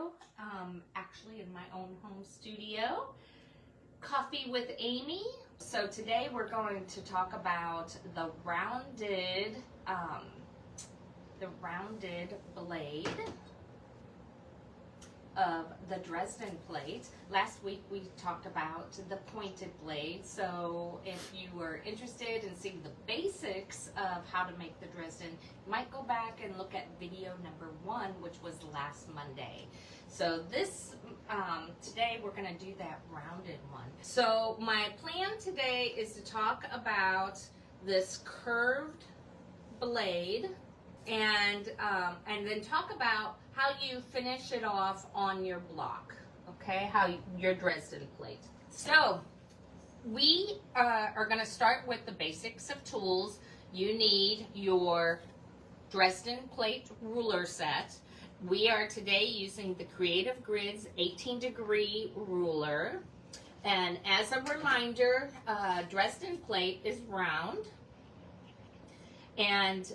video, actually in my own home studio, Coffee with Amy. So today we're going to talk about the rounded blade of the Dresden plate. Last week we talked about the pointed blade, so if you were interested in seeing the basics of how to make the Dresden, you might go back and look at video number 1, which was last Monday. So this today we're going to do that rounded one. So my plan today is to talk about this curved blade and then talk about how you finish it off on your block, okay, your Dresden plate. So we are going to start with the basics of tools. You need your Dresden plate ruler set. We are today using the Creative Grids 18-degree ruler. And as a reminder, Dresden plate is round. And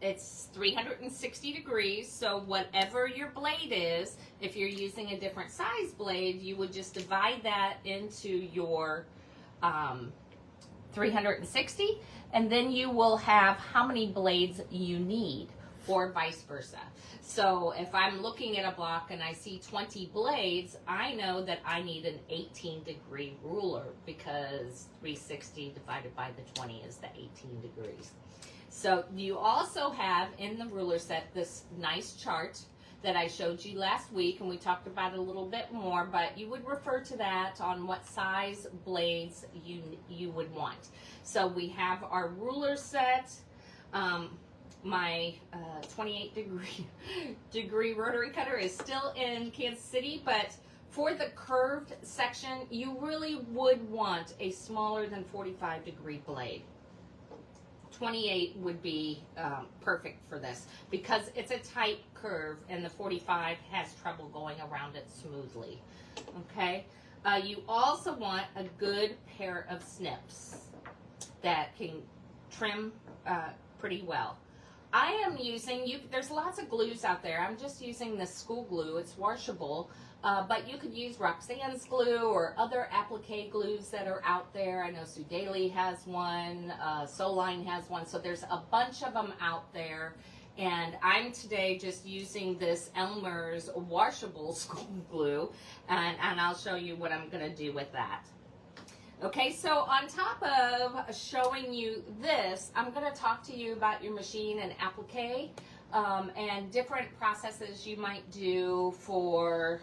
it's 360 degrees, so whatever your blade is, if you're using a different size blade, you would just divide that into your 360, and then you will have how many blades you need, or vice versa. So if I'm looking at a block and I see 20 blades, I know that I need an 18-degree ruler because 360 divided by the 20 is the 18 degrees. So you also have in the ruler set this nice chart that I showed you last week, and we talked about it a little bit more, but you would refer to that on what size blades you would want. So we have our ruler set. My 28-degree rotary cutter is still in Kansas City, but for the curved section, you really would want a smaller than 45-degree blade. 28 would be perfect for this because it's a tight curve and the 45 has trouble going around it smoothly. Okay, you also want a good pair of snips that can trim pretty well. I am using, there's lots of glues out there. I'm just using this school glue. It's washable. But you could use Roxanne's glue or other applique glues that are out there. I know Sue Daly has one, Soline has one, so there's a bunch of them out there. And I'm today just using this Elmer's washable school glue, and I'll show you what I'm going to do with that. Okay, so on top of showing you this, I'm going to talk to you about your machine and applique. And different processes you might do for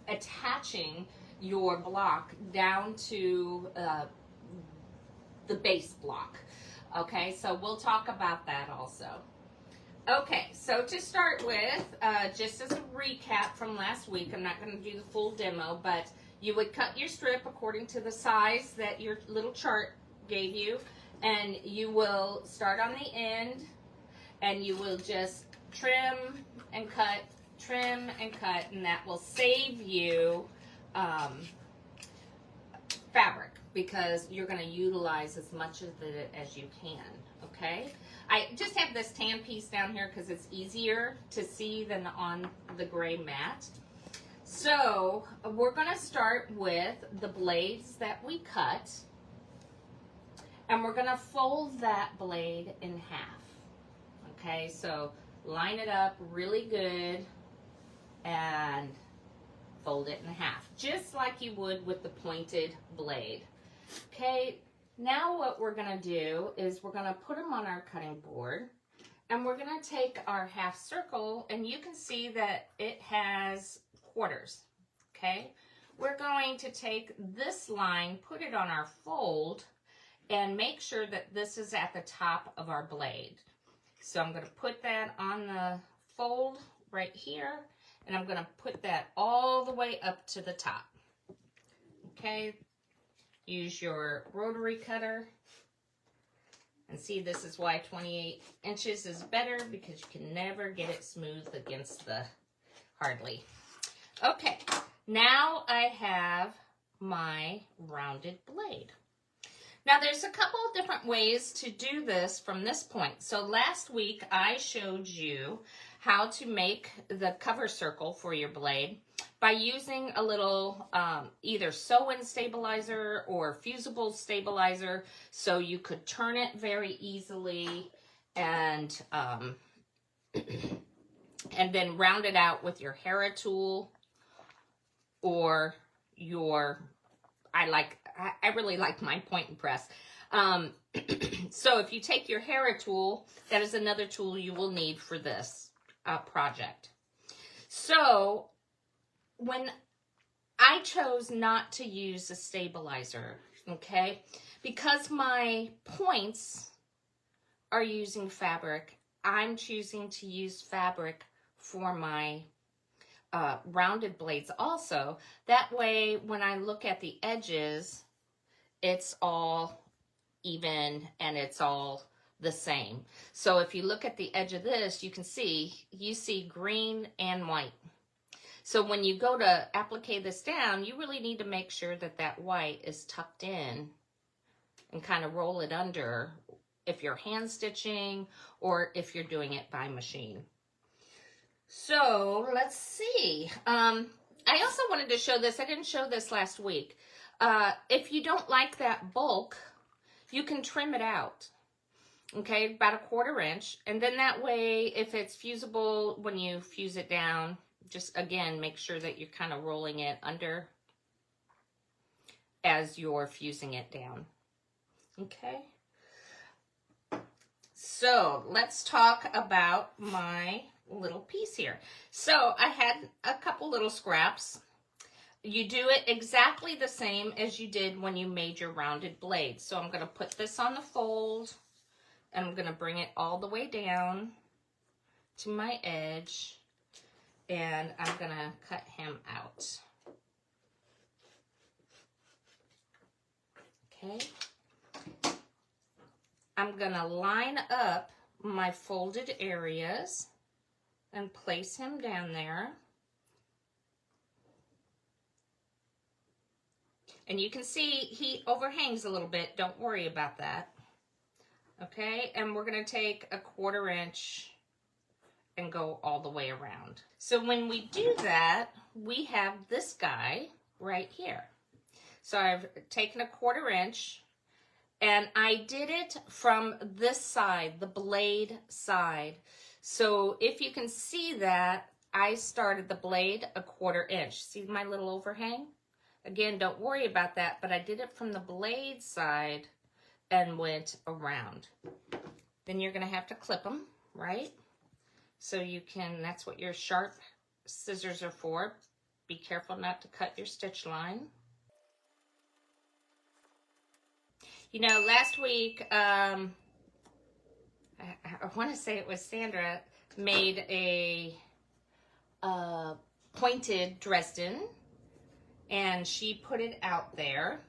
attaching your block down to the base block. Okay, so we'll talk about that also. Okay, so to start with, just as a recap from last week, I'm not going to do the full demo, but you would cut your strip according to the size that your little chart gave you, and you will start on the end, and you will just trim and cut, and that will save you fabric because you're going to utilize as much of it as you can, okay? I just have this tan piece down here because it's easier to see than on the gray mat. So we're going to start with the blades that we cut, and we're going to fold that blade in half. Okay, so line it up really good and fold it in half, just like you would with the pointed blade. Okay, now what we're going to do is we're going to put them on our cutting board, and we're going to take our half circle, and you can see that it has quarters. Okay, we're going to take this line, put it on our fold, and make sure that this is at the top of our blade. So I'm going to put that on the fold right here, and I'm going to put that all the way up to the top. Okay, use your rotary cutter. And see, this is why 28 inches is better, because you can never get it smooth against the hardly. Okay, now I have my rounded blade. Now there's a couple of different ways to do this from this point. So last week I showed you how to make the cover circle for your blade by using a little either sew-in stabilizer or fusible stabilizer, so you could turn it very easily and and then round it out with your Hera tool or your, I really like my point and press. So if you take your Hera tool, that is another tool you will need for this project. So when I chose not to use a stabilizer, okay, because my points are using fabric, I'm choosing to use fabric for my rounded blades also. That way, when I look at the edges, it's all even and it's all the same. So if you look at the edge of this, you see green and white. So when you go to applique this down, you really need to make sure that that white is tucked in and kind of roll it under if you're hand stitching or if you're doing it by machine. So let's see. I also wanted to show this. I didn't show this last week. If you don't like that bulk, you can trim it out. Okay, about 1/4 inch. And then that way, if it's fusible, when you fuse it down, just again, make sure that you're kind of rolling it under as you're fusing it down. Okay. So let's talk about my little piece here. So I had a couple little scraps. You do it exactly the same as you did when you made your rounded blade. So I'm going to put this on the fold and I'm going to bring it all the way down to my edge and I'm going to cut him out. Okay. I'm going to line up my folded areas and place him down there. And you can see he overhangs a little bit. Don't worry about that. Okay, and we're going to take 1/4 inch and go all the way around. So when we do that, we have this guy right here. So I've taken 1/4 inch and I did it from this side, the blade side. So if you can see that, I started the blade 1/4 inch. See my little overhang? Again, don't worry about that, but I did it from the blade side and went around. Then you're going to have to clip them, right? So you can, that's what your sharp scissors are for. Be careful not to cut your stitch line. You know, last week, I want to say it was Sandra, made a pointed Dresden, and she put it out there.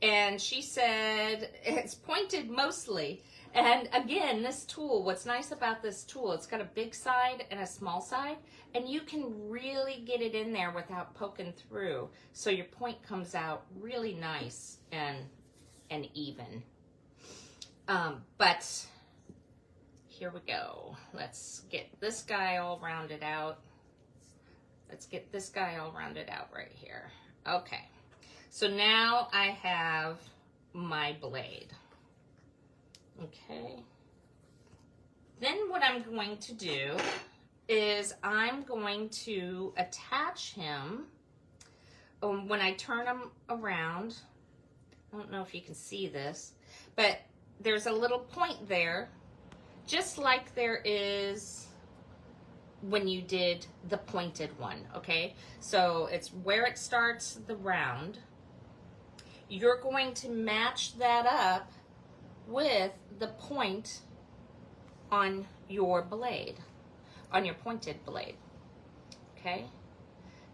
And she said it's pointed mostly. And again, this tool, what's nice about this tool, it's got a big side and a small side, and you can really get it in there without poking through. So your point comes out really nice and even. But here we go. Let's get this guy all rounded out. Let's get this guy all rounded out right here. Okay. So now I have my blade. Okay. Then what I'm going to do is I'm going to attach him when I turn him around. I don't know if you can see this, but there's a little point there, just like there is when you did the pointed one, okay? So it's where it starts the round. You're going to match that up with the point on your blade, on your pointed blade, okay?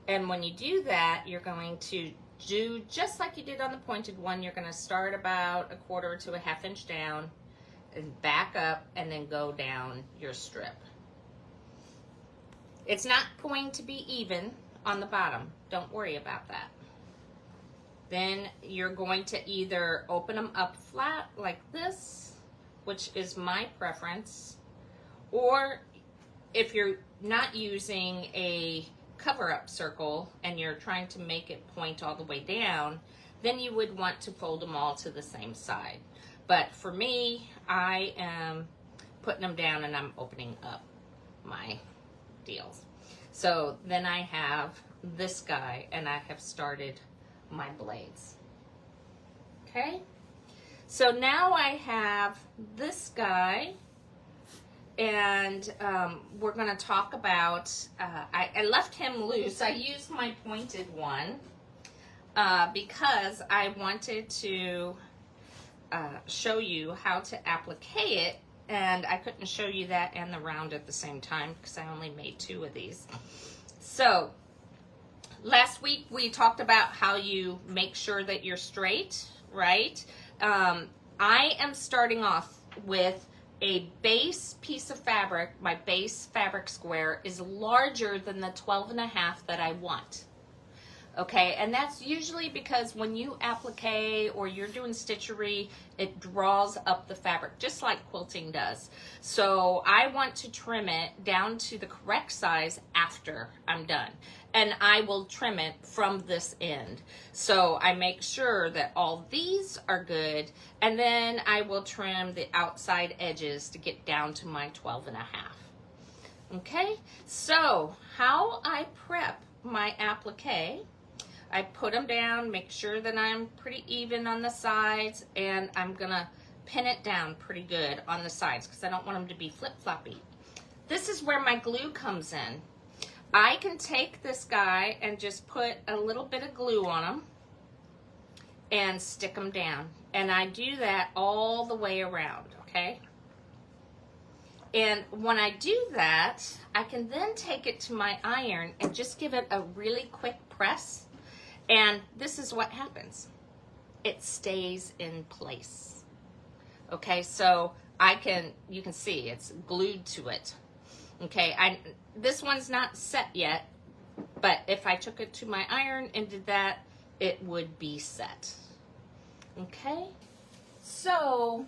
And when you do that, you're going to do just like you did on the pointed one. You're going to start about 1/4 to 1/2 inch down and back up and then go down your strip. It's not going to be even on the bottom. Don't worry about that. Then you're going to either open them up flat like this, which is my preference, or if you're not using a cover-up circle and you're trying to make it point all the way down, then you would want to fold them all to the same side. But for me, I am putting them down and I'm opening up my deals. So then I have this guy and I have started my blades. Okay, so now I have this guy, and we're going to talk about, I left him loose. I used my pointed one because I wanted to show you how to appliqué it, and I couldn't show you that and the round at the same time because I only made 2 of these. So last week we talked about how you make sure that you're straight, right? I am starting off with a base piece of fabric. My base fabric square is larger than the 12.5 that I want. Okay, and that's usually because when you applique or you're doing stitchery, it draws up the fabric, just like quilting does. So I want to trim it down to the correct size after I'm done. And I will trim it from this end. So I make sure that all these are good, and then I will trim the outside edges to get down to my 12.5. Okay, so how I prep my applique: I put them down, make sure that I'm pretty even on the sides, and I'm gonna pin it down pretty good on the sides because I don't want them to be flip-floppy. This is where my glue comes in. I can take this guy and just put a little bit of glue on them and stick them down. And I do that all the way around, okay? And when I do that, I can then take it to my iron and just give it a really quick press. And this is what happens. It stays in place. Okay, so you can see it's glued to it. Okay, this one's not set yet, but if I took it to my iron and did that, it would be set. Okay, so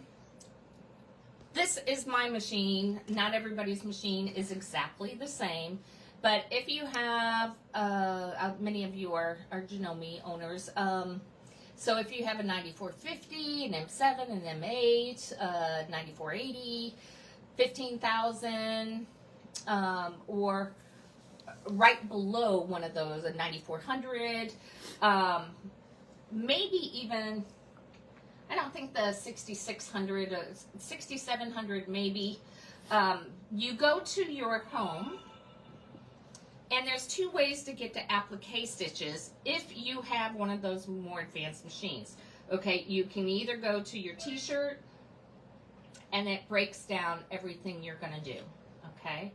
this is my machine. Not everybody's machine is exactly the same, but if you have, many of you are Janome owners, so if you have a 9450, an M7, an M8, 9480, 15,000, or right below one of those, a 9400, maybe even, I don't think the 6600, 6700 maybe. You go to your home, and there's 2 ways to get to applique stitches if you have one of those more advanced machines. Okay, you can either go to your t-shirt and it breaks down everything you're gonna do, okay?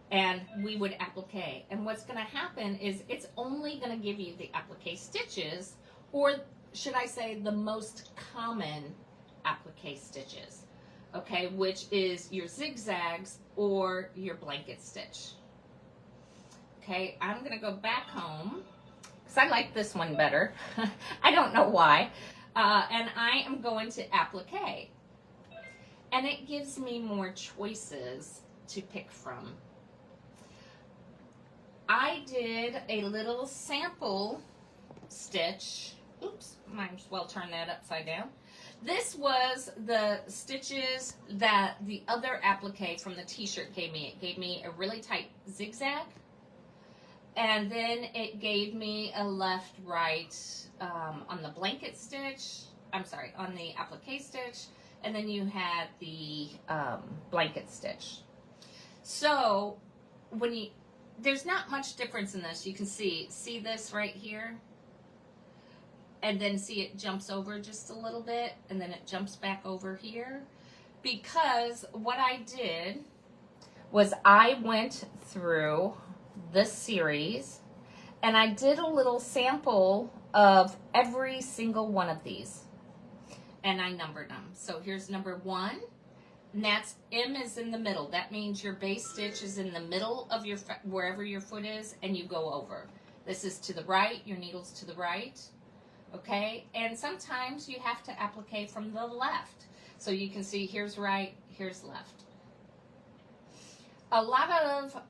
And we would applique. And what's gonna happen is it's only gonna give you the applique stitches, or should I say the most common applique stitches, okay? Which is your zigzags or your blanket stitch. Okay, I'm gonna go back home because I like this one better. I don't know why. And I am going to applique. And it gives me more choices to pick from. I did a little sample stitch. Oops, might as well turn that upside down. This was the stitches that the other applique from the t-shirt gave me. It gave me a really tight zigzag. And then it gave me a left-right on the blanket stitch. I'm sorry, on the applique stitch. And then you had the blanket stitch. So when there's not much difference in this. You can see this right here. And then see it jumps over just a little bit. And then it jumps back over here. Because what I did was I went through this series and I did a little sample of every single one of these and I numbered them. So here's number 1, and that's M is in the middle. That means your base stitch is in the middle of your wherever your foot is, and you go over. This is to the right, your needle's to the right, okay? And sometimes you have to applique from the left. So you can see here's right, here's left. a lot of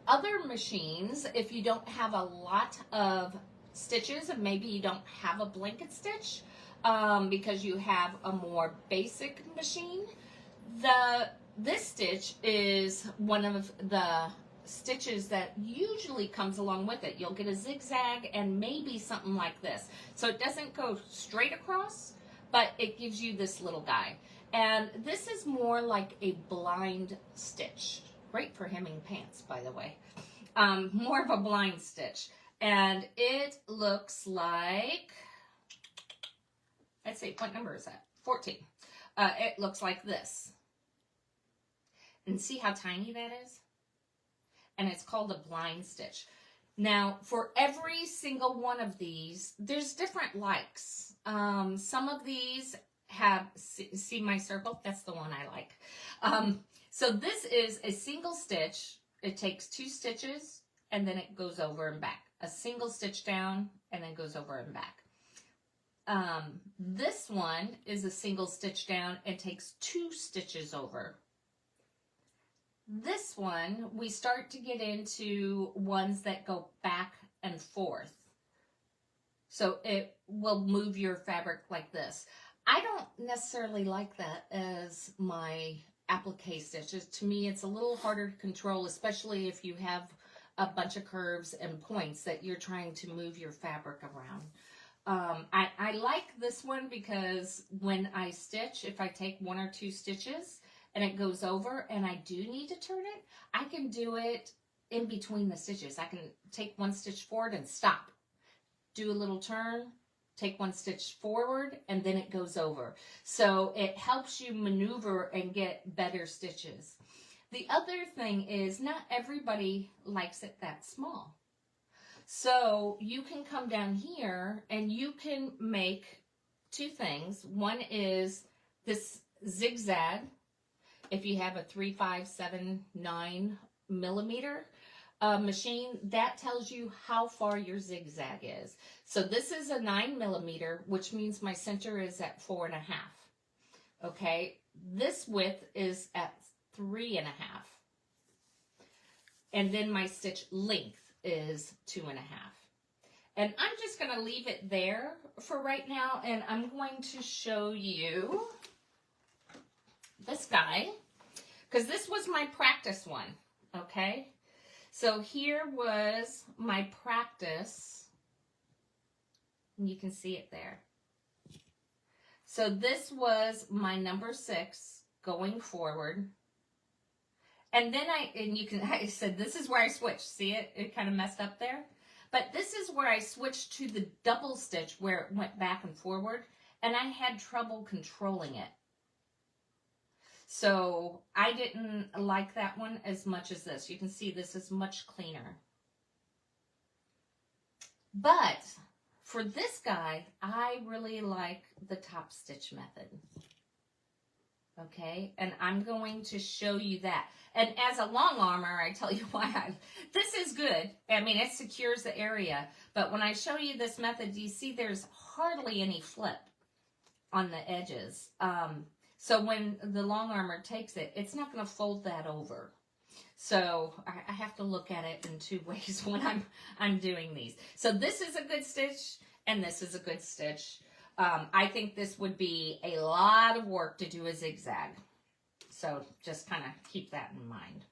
other machines, if you don't have a lot of stitches and maybe you don't have a blanket stitch because you have a more basic machine, this stitch is one of the stitches that usually comes along with it. You'll get a zigzag and maybe something like this. So it doesn't go straight across, but it gives you this little guy. And this is more like a blind stitch. Great for hemming pants, by the way. More of a blind stitch. And it looks like, let's see, what number is that? 14. It looks like this. And see how tiny that is? And it's called a blind stitch. Now, for every single one of these, there's different likes. Some of these have, see my circle? That's the one I like. So this is a single stitch. It takes 2 stitches and then it goes over and back. A single stitch down and then goes over and back. This one is a single stitch down and takes 2 stitches over. This one, we start to get into ones that go back and forth. So it will move your fabric like this. I don't necessarily like that as my applique stitches. To me, it's a little harder to control, especially if you have a bunch of curves and points that you're trying to move your fabric around. I like this one because when I stitch, if I take 1 or 2 stitches, and it goes over and I do need to turn it, I can do it in between the stitches. I can take 1 stitch forward and stop. Do a little turn, take 1 stitch forward, and then it goes over. So it helps you maneuver and get better stitches. The other thing is not everybody likes it that small. So you can come down here and you can make 2 things. One is this zigzag. If you have a 3, 5, 7, 9 millimeter machine, that tells you how far your zigzag is. So this is a 9 millimeter, which means my center is at 4.5. Okay, this width is at 3.5. And then my stitch length is 2.5. And I'm just going to leave it there for right now, and I'm going to show you this guy, because this was my practice one, okay? So here was my practice, and you can see it there. So this was my number 6 going forward. And then I said, this is where I switched. See it? It kind of messed up there. But this is where I switched to the double stitch where it went back and forward, and I had trouble controlling it. So I didn't like that one as much as this. You can see this is much cleaner. But for this guy, I really like the top stitch method. Okay, and I'm going to show you that. And as a long armor, I tell you why. This is good. I mean, it secures the area. But when I show you this method, you see there's hardly any flip on the edges. So when the long armor takes it, it's not going to fold that over. So I have to look at it in 2 ways when I'm doing these. So this is a good stitch, and this is a good stitch. I think this would be a lot of work to do a zigzag. So just kind of keep that in mind.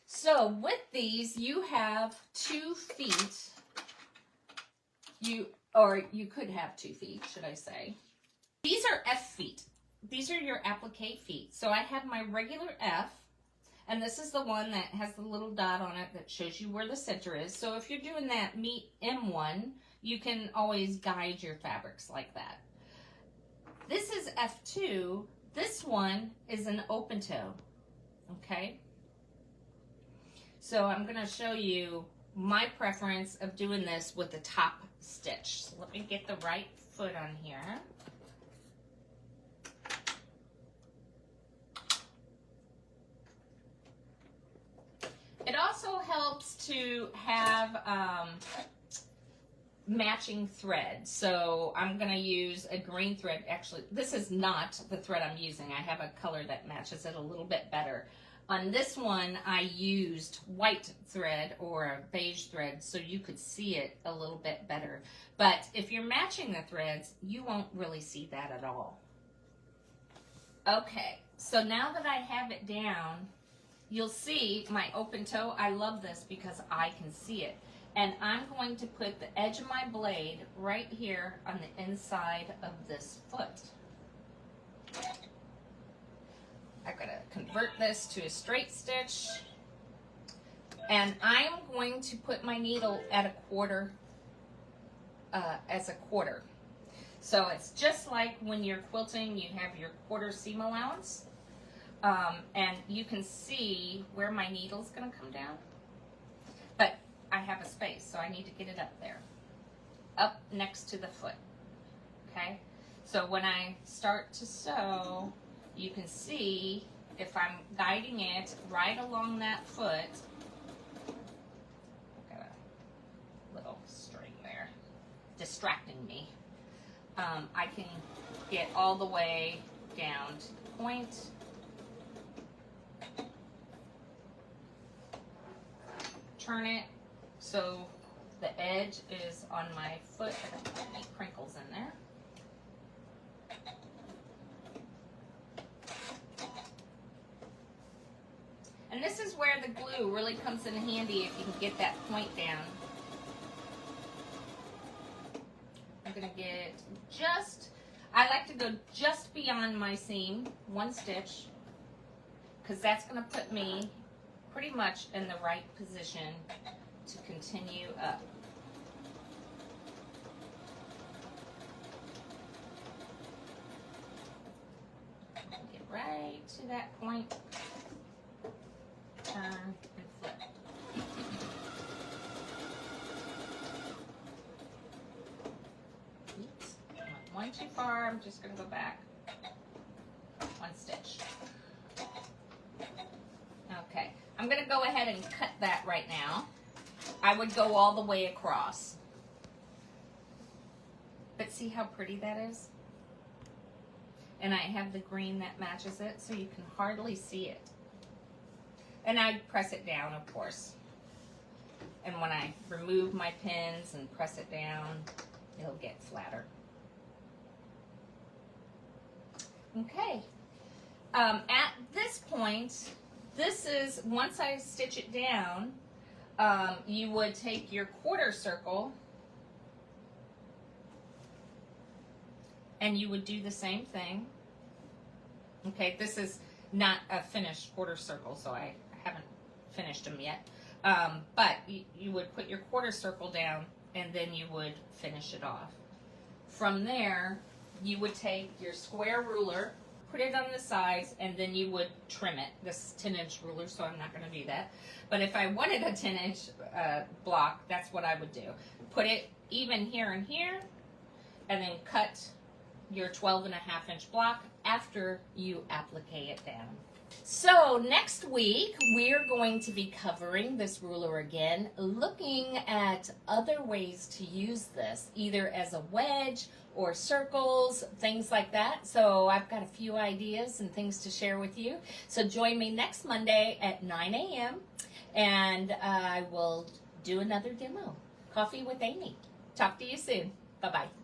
So with these, you have 2 feet. You could have 2 feet, should I say. These are F feet. These are your applique feet. So I have my regular F, and this is the one that has the little dot on it that shows you where the center is. So if you're doing that meet M1, you can always guide your fabrics like that. This is F2. This one is an open toe, okay? So I'm gonna show you my preference of doing this with the top stitch. So let me get the right foot on here. It also helps to have matching thread. So I'm going to use a green thread. Actually, this is not the thread I'm using. I have a color that matches it a little bit better. On this one, I used white thread or a beige thread so you could see it a little bit better. But if you're matching the threads, you won't really see that at all. Okay, so now that I have it down, you'll see my open toe. I love this because I can see it. And I'm going to put the edge of my blade right here on the inside of this foot. I'm going to convert this to a straight stitch. And I'm going to put my needle at a quarter, as a quarter. So it's just like when you're quilting, you have your quarter seam allowance. And you can see where my needle's going to come down. But I have a space, so I need to get it up there. Up next to the foot. Okay? So when I start to sew, you can see if I'm guiding it right along that foot. Got a little string there distracting me. I can get all the way down to the point. Turn it so the edge is on my foot. I got any crinkles in there. And this is where the glue really comes in handy if you can get that point down. I'm going to get just, I like to go just beyond my seam, one stitch, because that's going to put me pretty much in the right position to continue up. Get right to that point. Turn and flip. Oops, went one too far. I'm just going to go back one stitch. Okay, I'm going to go ahead and cut that right now. I would go all the way across. But see how pretty that is? And I have the green that matches it, so you can hardly see it. And I'd press it down, of course. And when I remove my pins and press it down, it'll get flatter. Okay. At this point, this is, once I stitch it down, you would take your quarter circle and you would do the same thing. Okay, this is not a finished quarter circle, so I haven't finished them yet. But you would put your quarter circle down and then you would finish it off. From there, you would take your square ruler, put it on the sides, and then you would trim it. This is 10-inch ruler, so I'm not going to do that. But if I wanted a 10-inch block, that's what I would do. Put it even here and here, and then cut your 12.5-inch block after you applique it down. So next week, we're going to be covering this ruler again, looking at other ways to use this, either as a wedge or circles, things like that. So I've got a few ideas and things to share with you. So join me next Monday at 9 a.m. and I will do another demo. Coffee with Amy. Talk to you soon. Bye-bye.